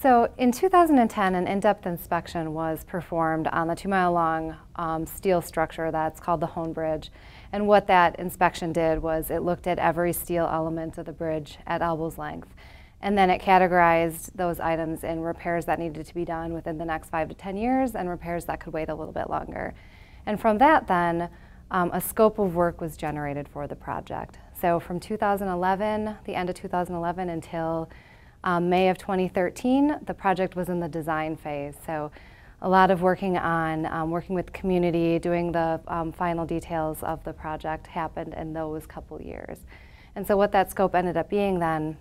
So in 2010, an in-depth inspection was performed on the 2-mile-long steel structure that's called the Hoan Bridge. And what that inspection did was it looked at every steel element of the bridge at elbow's length. And then it categorized those items in repairs that needed to be done within the next 5 to 10 years and repairs that could wait a little bit longer. And from that then, a scope of work was generated for the project. So from 2011, the end of 2011 until May of 2013, the project was in the design phase. So a lot of working on working with the community, doing the final details of the project happened in those couple years. And so what that scope ended up being then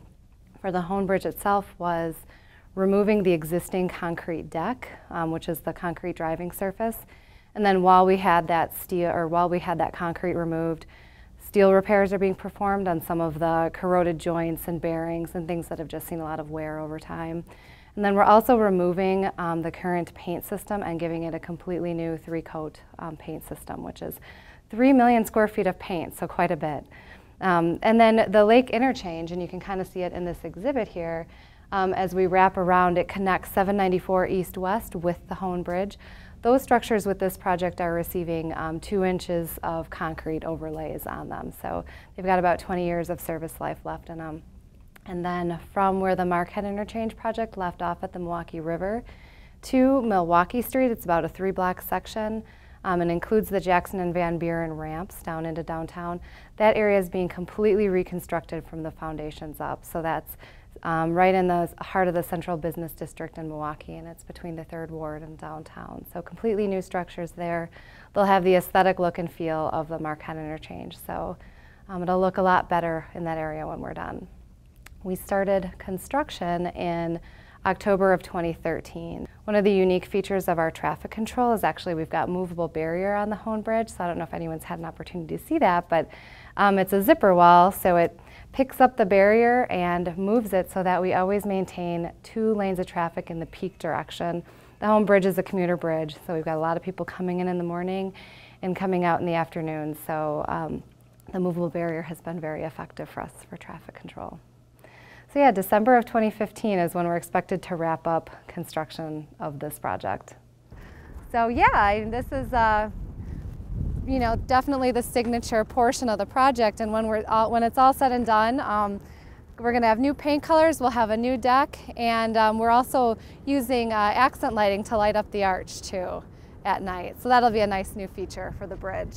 for the Hoan Bridge itself was removing the existing concrete deck, which is the concrete driving surface. And then while we had that concrete removed, steel repairs are being performed on some of the corroded joints and bearings and things that have just seen a lot of wear over time. And then we're also removing the current paint system and giving it a completely new 3-coat paint system, which is 3 million square feet of paint, so quite a bit. And then the lake interchange, and you can kind of see it in this exhibit here, as we wrap around, it connects 794 east-west with the Hoan Bridge. Those structures with this project are receiving 2 inches of concrete overlays on them. So they've got about 20 years of service life left in them. And then from where the Marquette interchange project left off at the Milwaukee River to Milwaukee Street, it's about a 3-block section. It includes the Jackson and Van Buren ramps down into downtown. That area is being completely reconstructed from the foundations up. So that's right in the heart of the central business district in Milwaukee, and it's between the 3rd Ward and downtown. So completely new structures there. They'll have the aesthetic look and feel of the Marquette interchange. So it'll look a lot better in that area when we're done. We started construction in October of 2013. One of the unique features of our traffic control is actually we've got movable barrier on the Hoan Bridge, so I don't know if anyone's had an opportunity to see that, but it's a zipper wall, so it picks up the barrier and moves it so that we always maintain 2 lanes of traffic in the peak direction. The Hoan Bridge is a commuter bridge, so we've got a lot of people coming in the morning and coming out in the afternoon, so the movable barrier has been very effective for us for traffic control. So yeah, December of 2015 is when we're expected to wrap up construction of this project. So yeah, this is you know, definitely the signature portion of the project, and when it's all said and done, we're going to have new paint colors, we'll have a new deck, and we're also using accent lighting to light up the arch too at night. So that'll be a nice new feature for the bridge.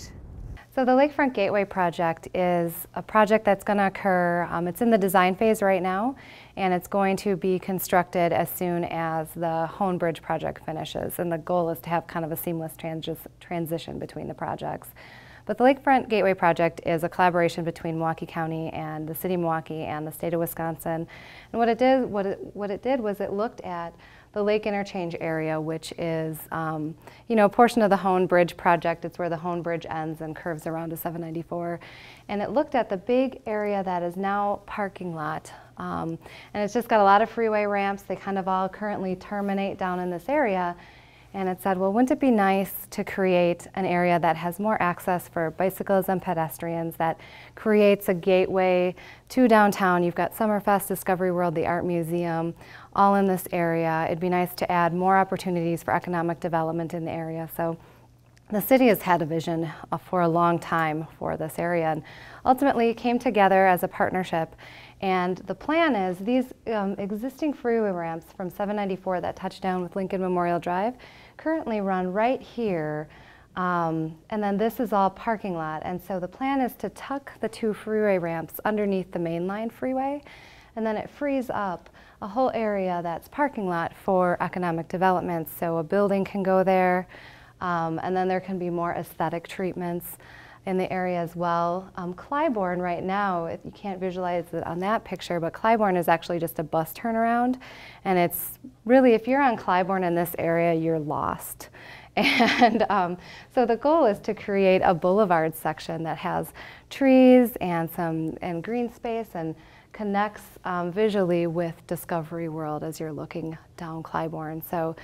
So the Lakefront Gateway project is a project that's going to occur, it's in the design phase right now, and it's going to be constructed as soon as the Hoan Bridge project finishes. And the goal is to have kind of a seamless transition between the projects. But the Lakefront Gateway project is a collaboration between Milwaukee County and the City of Milwaukee and the state of Wisconsin. And what it did was it looked at the lake interchange area, which is you know, a portion of the Hoan Bridge project. It's where the Hoan Bridge ends and curves around to 794. And it looked at the big area that is now parking lot. And it's just got a lot of freeway ramps. They kind of all currently terminate down in this area. And it said, well, wouldn't it be nice to create an area that has more access for bicycles and pedestrians, that creates a gateway to downtown? You've got Summerfest, Discovery World, the Art Museum, all in this area. It'd be nice to add more opportunities for economic development in the area. So the city has had a vision for a long time for this area, and ultimately came together as a partnership. And the plan is these existing freeway ramps from 794 that touch down with Lincoln Memorial Drive currently run right here, and then this is all parking lot. And so the plan is to tuck the 2 freeway ramps underneath the mainline freeway, and then it frees up a whole area that's parking lot for economic development. So a building can go there, and then there can be more aesthetic treatments in the area as well. Clybourne right now, you can't visualize it on that picture, but Clybourne is actually just a bus turnaround. And it's really, if you're on Clybourne in this area, you're lost. And so the goal is to create a boulevard section that has trees and green space and connects visually with Discovery World as you're looking down Clybourne. So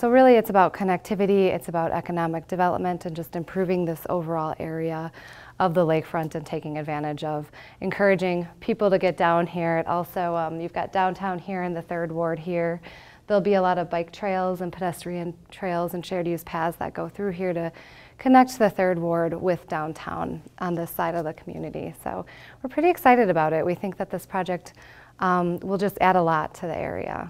really it's about connectivity, it's about economic development and just improving this overall area of the lakefront and taking advantage of encouraging people to get down here. It also, you've got downtown here in the 3rd Ward here. There'll be a lot of bike trails and pedestrian trails and shared use paths that go through here to connect the 3rd Ward with downtown on this side of the community. So we're pretty excited about it. We think that this project will just add a lot to the area.